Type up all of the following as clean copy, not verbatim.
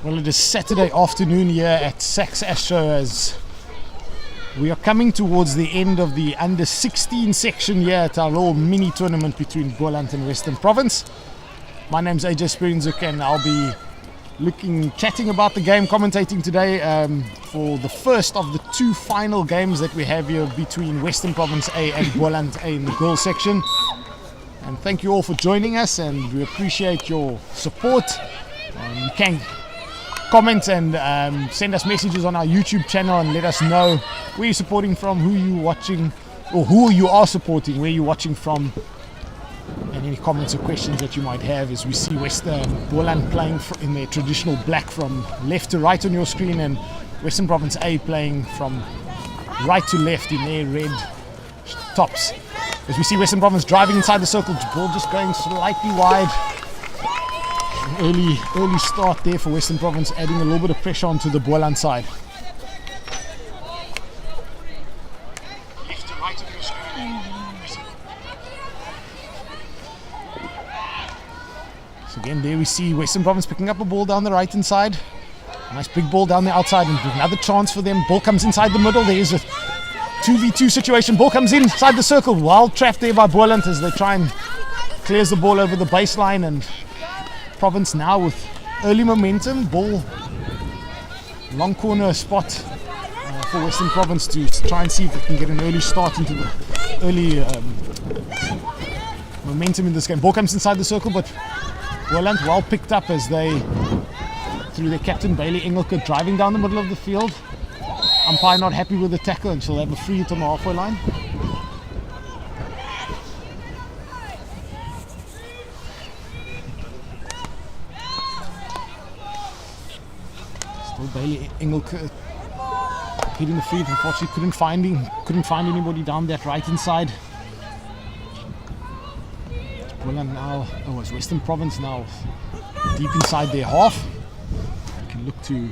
Well, it is Saturday afternoon here at Sax Astro as we are coming towards the end of the under 16 section here at our little mini tournament between Boland and Western Province. My name's AJ Sperinzuk and I'll be chatting about the game, commentating today for the first of the two final games that we have here between Western Province A and Boland A in the girls section. And thank you all for joining us, and we appreciate your support. You can comment and send us messages on our YouTube channel and let us know where you're supporting from, who you're watching, or who you are supporting, where you're watching from, and any comments or questions that you might have as we see Western Boland playing in their traditional black from left to right on your screen, and Western Province A playing from right to left in their red tops. As we see Western Province driving inside the circle, ball just going slightly wide. An early start there for Western Province, adding a little bit of pressure onto the Boland side. Left to right of your screen. So again, there we see Western Province picking up a ball down the right hand side. Nice big ball down the outside, and another chance for them. Ball comes inside the middle. There is a 2v2 situation. Ball comes inside the circle. Wild trapped there by Boland as they try and clears the ball over the baseline, and Province now with early momentum. Ball long corner spot for Western Province to try and see if they can get an early start into the early momentum in this game. Ball comes inside the circle, but Boland well picked up as they, through their captain Bailey Engelke, driving down the middle of the field. Umpire not happy with the tackle, and she'll have a free hit on the halfway line. Still Bailey Engelke hitting the free hit. Unfortunately couldn't find anybody down that right hand side. Boland now, it's Western Province now deep inside their half. They can look to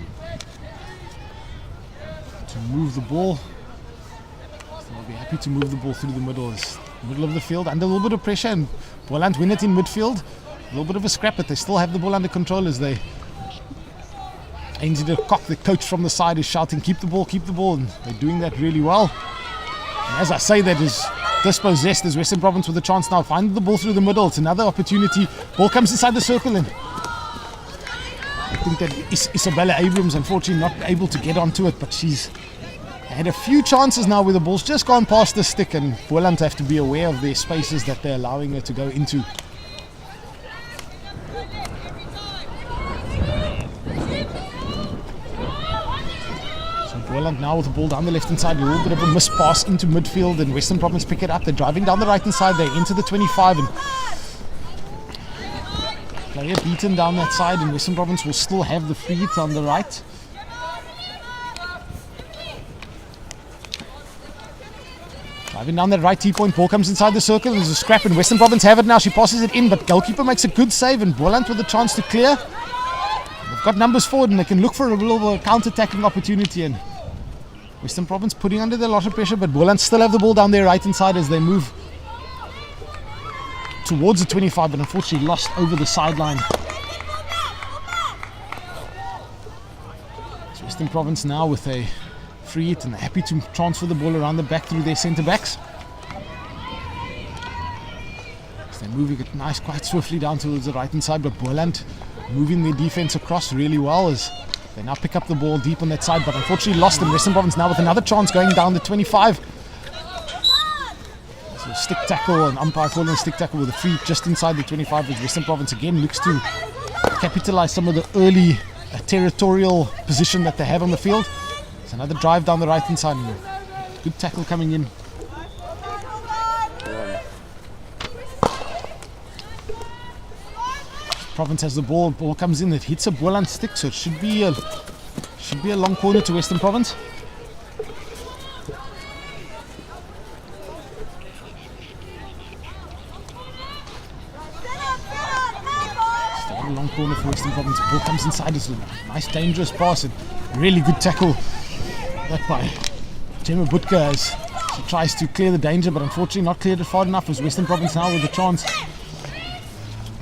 move the ball. So they'll be happy to move the ball through the middle of the field under a little bit of pressure, and Boland win it in midfield. A little bit of a scrap, but they still have the ball under control as they Ainsley de Kock, the coach from the side, is shouting, keep the ball, and they're doing that really well. And as I say, that is dispossessed as Western Province with a chance now. Find the ball through the middle. It's another opportunity. Ball comes inside the circle, and I think that Isabella Abrams unfortunately not able to get onto it, but she's had a few chances now where the ball's just gone past the stick, and Boland have to be aware of their spaces that they're allowing her to go into. Boland now with the ball down the left hand side, a little bit of a miss pass into midfield, and Western Province pick it up. They're driving down the right hand side, they enter the 25, and player beaten down that side, and Western Province will still have the free hit on the right. Driving down that right T-point, ball comes inside the circle, there's a scrap, and Western Province have it now. She passes it in, but goalkeeper makes a good save, and Boland with a chance to clear. They've got numbers forward, and they can look for a little counter-attacking opportunity, and Western Province putting under a lot of pressure, but Boland still have the ball down their right hand side as they move towards the 25, but unfortunately lost over the sideline. So Western Province now with a free hit, and they're happy to transfer the ball around the back through their centre backs. So they're moving it nice, quite swiftly down towards the right hand side, but Boland moving their defence across really well as they now pick up the ball deep on that side, but unfortunately lost, and Western Province now with another chance going down the 25. So stick tackle, and umpire calling a stick tackle with a free just inside the 25, as Western Province again looks to capitalise some of the early territorial position that they have on the field. It's another drive down the right hand side, and good tackle coming in. Province has the ball comes in, it hits a Boland stick, so it should be a long corner to Western Province. Still a long corner for Western Province. Ball comes inside, it's a nice dangerous pass, and really good tackle that by Gemma Butka as she tries to clear the danger, but unfortunately not cleared it far enough, as Western Province now with a chance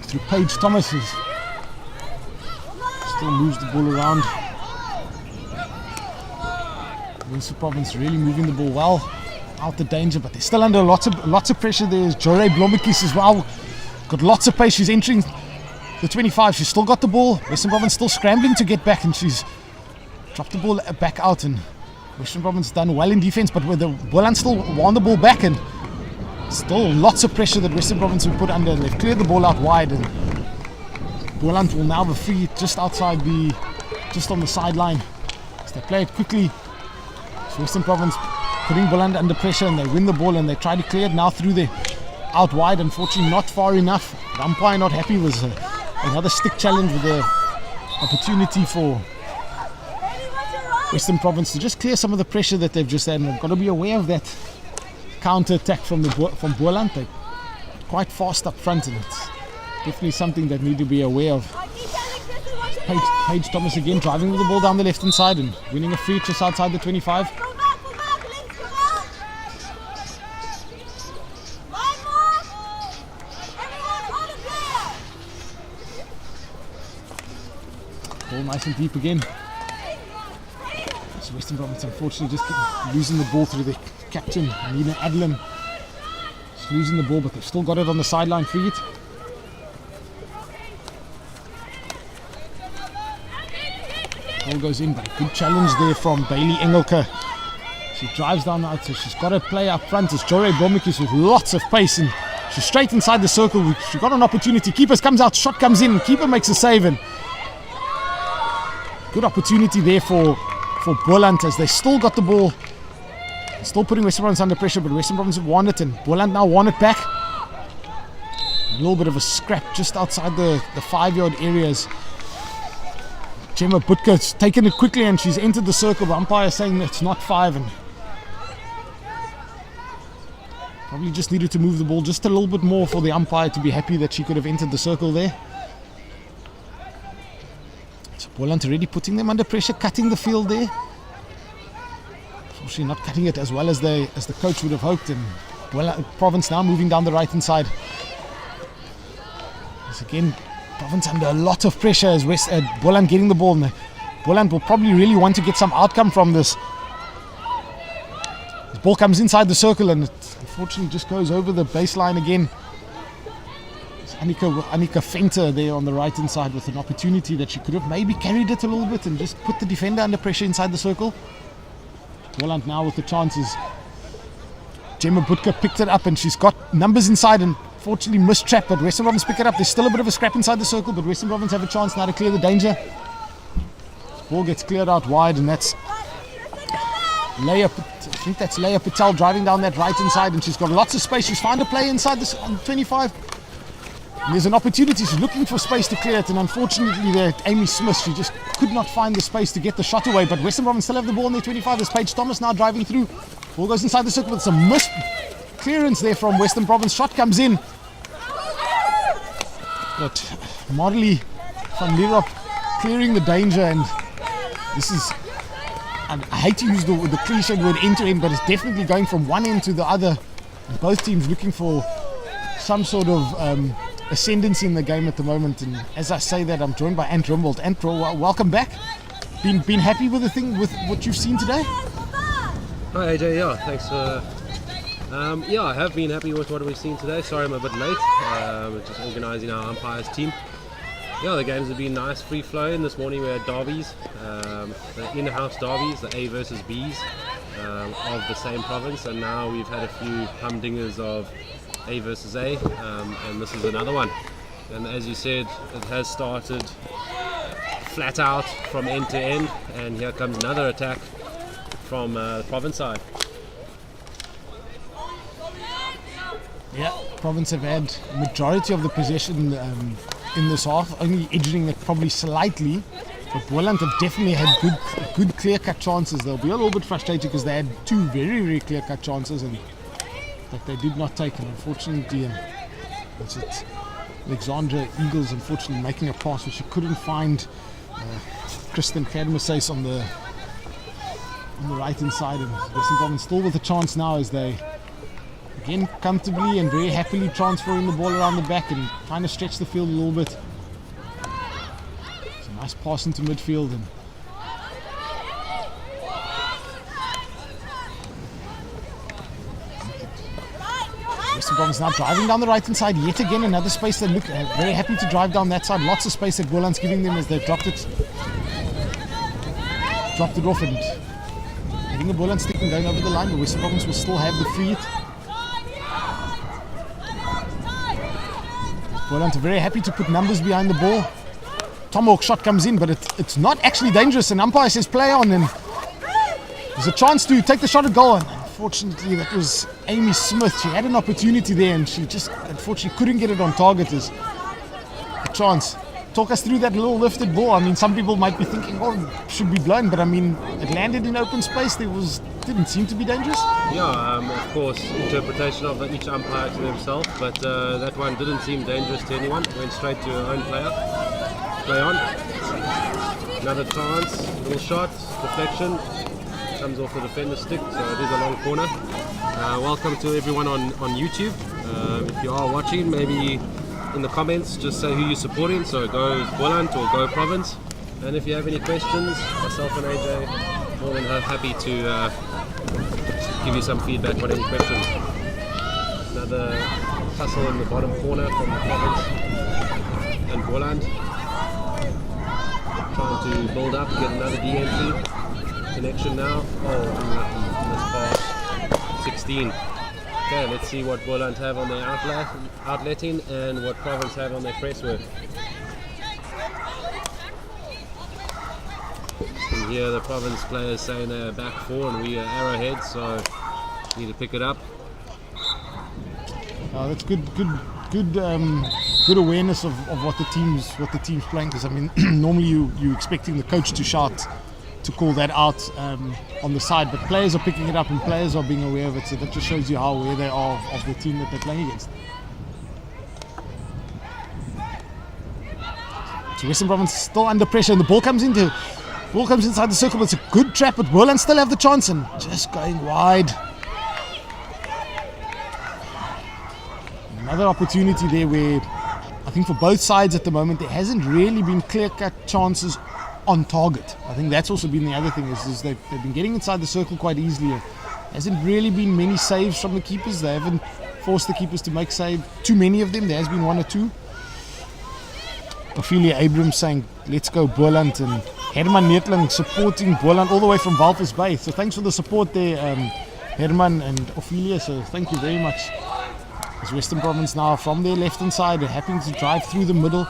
through Paige Thomas. Still moves the ball around. Western Province really moving the ball well out the danger, but they're still under lots of pressure. There's Jore Blommetjies as well. Got lots of pace. She's entering the 25. She's still got the ball. Western Province still scrambling to get back, and she's dropped the ball back out. And Western Province done well in defense, but with the Boland still won the ball back, and still lots of pressure that Western Province will put under. And they've cleared the ball out wide, and Boland will now have a free just on the sideline. So they play it quickly. So Western Province putting Boland under pressure, and they win the ball, and they try to clear it now through there out wide. Unfortunately not far enough. The umpire not happy. Was another stick challenge with the opportunity for Western Province to just clear some of the pressure that they've just had, and they've got to be aware of that counter attack from Boland. They're quite fast up front, and it's definitely something that need to be aware of. Paige Thomas again driving with the ball down the left hand side and winning a free just outside the 25. Ball nice and deep again. So Western Province unfortunately just losing the ball through the captain, Nina Adlam. Just losing the ball, but they've still got it on the sideline free it. Ball goes in, but a good challenge there from Bailey Engelke. She drives down the outside. She's got to play up front. It's Jore Blommetjies with lots of pace, and she's straight inside the circle. She got an opportunity. Keeper comes out, shot comes in, keeper makes a save, and good opportunity there for Boland as they still got the ball. Still putting Western Province under pressure, but Western Province have won it, and Boland now won it back. A little bit of a scrap just outside the 5-yard areas. Gemma Butker's taken it quickly, and she's entered the circle. The umpire saying it's not 5, and probably just needed to move the ball just a little bit more for the umpire to be happy that she could have entered the circle there. So Boland already putting them under pressure, cutting the field there. Unfortunately not cutting it as well as the coach would have hoped, and Boland Province now moving down the right hand side. Once again, Province under a lot of pressure as Boland getting the ball, and Boland will probably really want to get some outcome from this. The ball comes inside the circle, and it unfortunately just goes over the baseline again. It's Annika Fenter there on the right hand side with an opportunity that she could have maybe carried it a little bit and just put the defender under pressure inside the circle. Boland now with the chances. Gemma Butker picked it up, and she's got numbers inside, and fortunately missed trap, but Western Province pick it up. There's still a bit of a scrap inside the circle, but Western Province have a chance now to clear the danger. Ball gets cleared out wide, and that's Leia Patel driving down that right hand side, and she's got lots of space. She's found a play inside this on 25. And there's an opportunity. She's looking for space to clear it, and unfortunately there, Amy Smith, she just could not find the space to get the shot away. But Western Province still have the ball in their 25. There's Paige Thomas now driving through. Ball goes inside the circle with some missed clearance there from Western Province. Shot comes in, but Marley van Lierop clearing the danger, and this is, I hate to use the cliched word end to end, but it's definitely going from one end to the other. Both teams looking for some sort of ascendancy in the game at the moment. And as I say that, I'm joined by Ant Rumbold. Ant, welcome back. Been happy with with what you've seen today? Hi AJ, yeah, thanks for yeah, I have been happy with what we've seen today. Sorry I'm a bit late, just organising our umpires team. Yeah, the games have been nice, free flowing. This morning we had derbies, the in-house derbies, the A versus Bs of the same province, and now we've had a few humdingers of A versus A, and this is another one. And as you said, it has started flat out from end to end, and here comes another attack from the province side. Yeah, Province have had majority of the possession in this half, only edging it probably slightly, but Boland have definitely had good clear-cut chances. They'll be a little bit frustrated because they had two very, very clear-cut chances and that they did not take, and unfortunately Alexandra Eagles unfortunately making a pass which she couldn't find Kristen Kermasace on the right hand side, and Western Province still with a chance now as they again comfortably and very happily transferring the ball around the back and trying to stretch the field a little bit. So Nice pass into midfield. And Western Province now driving down the right hand side. Yet again, another space. They look very happy to drive down that side. Lots of space that Boland's giving them as they've dropped it off. And getting a Boland stick and going over the line. The Western Province will still have the free hit. Boland are very happy to put numbers behind the ball. Tomahawk shot comes in, but it's not actually dangerous. An umpire says play on, and there's a chance to take the shot at goal. And unfortunately, that was Amy Smith. She had an opportunity there, and she just unfortunately couldn't get it on target. As a chance. Talk us through that little lifted ball. I mean, some people might be thinking, oh, it should be blown, but I mean, it landed in open space. Didn't seem to be dangerous. Yeah, of course, interpretation of each umpire to themselves, but that one didn't seem dangerous to anyone. Went straight to her own player. Play on. Another chance, little shot, deflection. Comes off the defender's stick, so it is a long corner. Welcome to everyone on YouTube. If you are watching, maybe in the comments just say who you're supporting, so go Boland or go Province. And if you have any questions, myself and AJ more than happy to give you some feedback on any questions. Another tussle in the bottom corner from the Province and Boland. Trying to build up, get another D entry. Connection now. Oh, unlucky. Missed pass. 16. Okay, let's see what Boland have on their outletting and what Province have on their press work. And here the Province players saying they're back four and we are arrowhead, so need to pick it up. That's good awareness of what the team's playing, because I mean normally you're expecting the coach to shout to call that out on the side, but players are picking it up and players are being aware of it, so that just shows you how aware they are of the team that they're playing against. So Western Province still under pressure, and the ball comes inside the circle, but it's a good trap, but Boland still have the chance and just going wide. Another opportunity there where I think for both sides at the moment there hasn't really been clear-cut chances on target. I think that's also been the other thing is they've been getting inside the circle quite easily. There hasn't really been many saves from the keepers. They haven't forced the keepers to make save. Too many of them. There has been one or two. Ophelia Abrams saying let's go Boland, and Herman Neetling supporting Boland all the way from Walvis Bay. So thanks for the support there, Herman and Ophelia. So thank you very much. As Western Province now from their left hand side are happy to drive through the middle.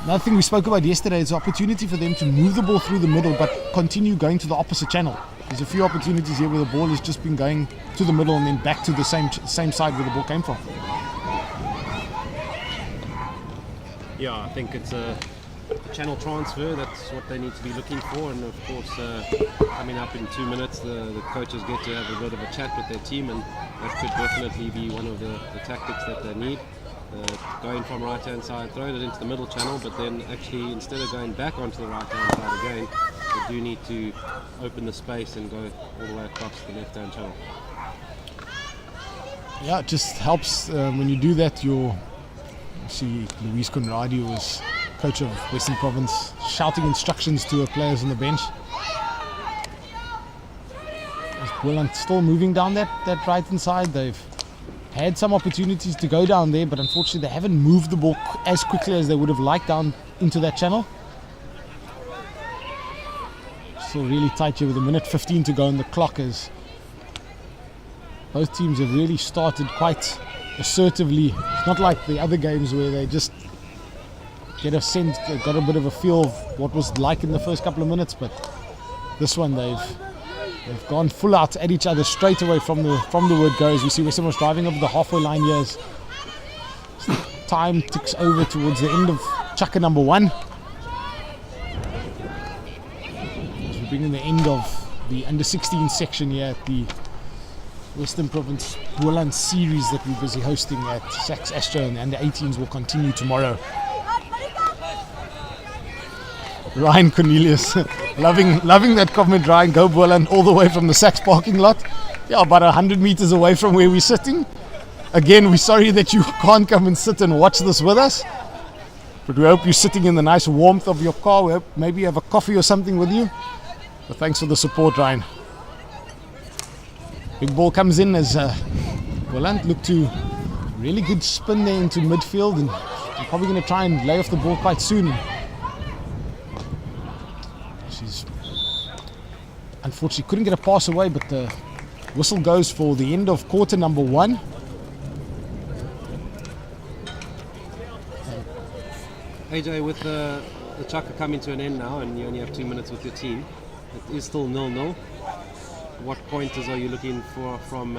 Another thing we spoke about yesterday is the opportunity for them to move the ball through the middle but continue going to the opposite channel. There's a few opportunities here where the ball has just been going to the middle and then back to the same side where the ball came from. Yeah, I think it's a channel transfer. That's what they need to be looking for, and of course coming up in 2 minutes the coaches get to have a bit of a chat with their team, and that could definitely be one of the tactics that they need. Going from right hand side, throwing it into the middle channel, but then actually instead of going back onto the right hand side again, they do need to open the space and go all the way across the left hand channel. Yeah, it just helps when you do that. You see Louise Conradi, who was coach of Western Province, shouting instructions to her players on the bench. Boland still moving down that right hand side. They've had some opportunities to go down there, but unfortunately they haven't moved the ball as quickly as they would have liked down into that channel. Still really tight here with a minute 15 to go on the clock, as both teams have really started quite assertively. It's not like the other games where they just got a bit of a feel of what was like in the first couple of minutes, but this one they've gone full out at each other straight away from the word go. As we see Western was driving over the halfway line here. As time ticks over towards the end of chaka number 1. As we bring in the end of the under 16 section here at the Western Province Boland series that we're busy hosting at Sax Astro, and the under 18s will continue tomorrow. Ryan Cornelius, loving that comment, Ryan. Go Boland all the way from the Sax parking lot. Yeah, about 100 meters away from where we're sitting. Again, we're sorry that you can't come and sit and watch this with us. But we hope you're sitting in the nice warmth of your car. We hope maybe you have a coffee or something with you. But thanks for the support, Ryan. Big ball comes in as Boland look to really good spin there into midfield, and they're probably going to try and lay off the ball quite soon. She's unfortunately couldn't get a pass away, but the whistle goes for the end of quarter number 1. AJ, with the chukka coming to an end now, and you only have 2 minutes with your team, it is still 0-0. What pointers are you looking for from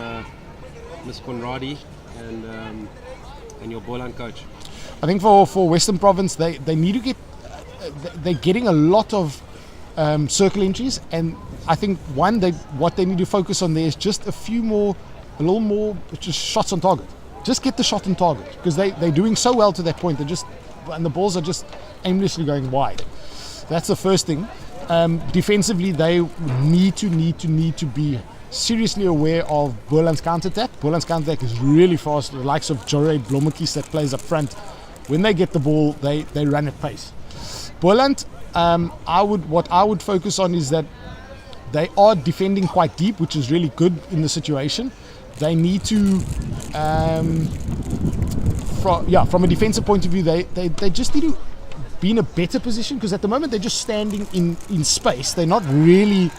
Ms. Conradi and your Boland coach? I think for Western Province, they need to get. They're getting a lot of circle entries, and I think what they need to focus on there is just a little more, just shots on target. Just get the shot on target, because they're doing so well to that point. And the balls are just aimlessly going wide. That's the first thing. Defensively, they need to be seriously aware of Boland's counter-attack. Boland's counter-attack is really fast. The likes of Joré Blommetjies that plays up front, when they get the ball, they run at pace. Boland, what I would focus on is that they are defending quite deep, which is really good in the situation. They need to, from a defensive point of view, they just need to be in a better position, because at the moment they're just standing in space. They're not really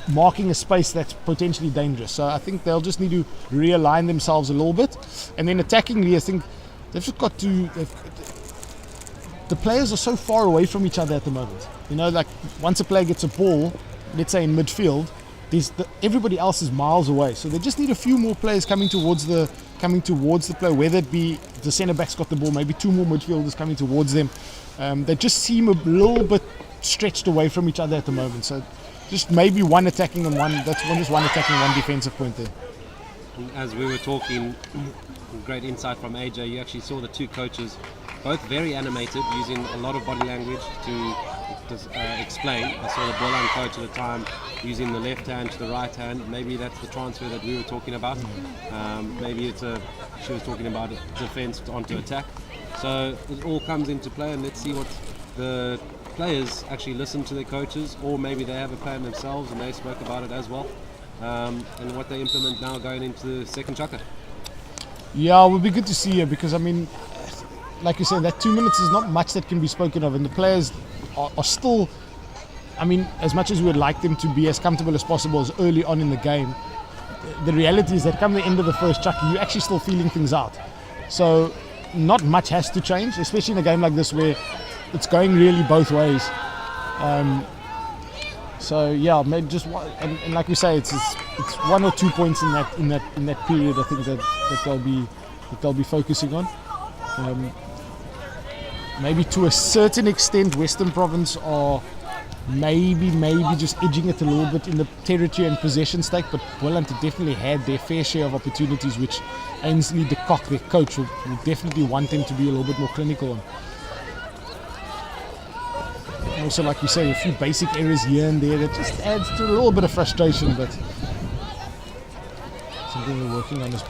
marking a space that's potentially dangerous. So I think they'll just need to realign themselves a little bit. And then attackingly, I think they've just got to... The players are so far away from each other at the moment. You know, like once a player gets a ball, let's say in midfield, everybody else is miles away. So they just need a few more players coming towards the player, whether it be the centre back's got the ball, maybe 2 more midfielders coming towards them. They just seem a little bit stretched away from each other at the moment. So just maybe one attacking and one defensive point there. As we were talking, great insight from AJ. You actually saw the 2 coaches, both very animated, using a lot of body language to explain. I saw the Boland coach at the time using the left hand to the right hand. Maybe that's the transfer that we were talking about. Maybe she was talking about defense onto attack. So it all comes into play, and let's see what the players actually listen to their coaches, or maybe they have a plan themselves and they spoke about it as well, and what they implement now going into the second chukka. Yeah, it would be good to see her, because I mean, like you said, that 2 minutes is not much that can be spoken of, and the players are still, I mean, as much as we would like them to be as comfortable as possible as early on in the game, the reality is that come the end of the first chukka, you're actually still feeling things out. So not much has to change, especially in a game like this where it's going really both ways. So yeah, maybe just one, and like we say, it's 1 or 2 points in that period. I think that they'll be focusing on. Maybe to a certain extent, Western Province are maybe just edging it a little bit in the territory and possession stake, but Boland definitely had their fair share of opportunities, which Ainsley de Kock, their coach, will definitely want them to be a little bit more clinical on. And also, like you say, a few basic errors here and there that just adds to a little bit of frustration, but something we're working on as well.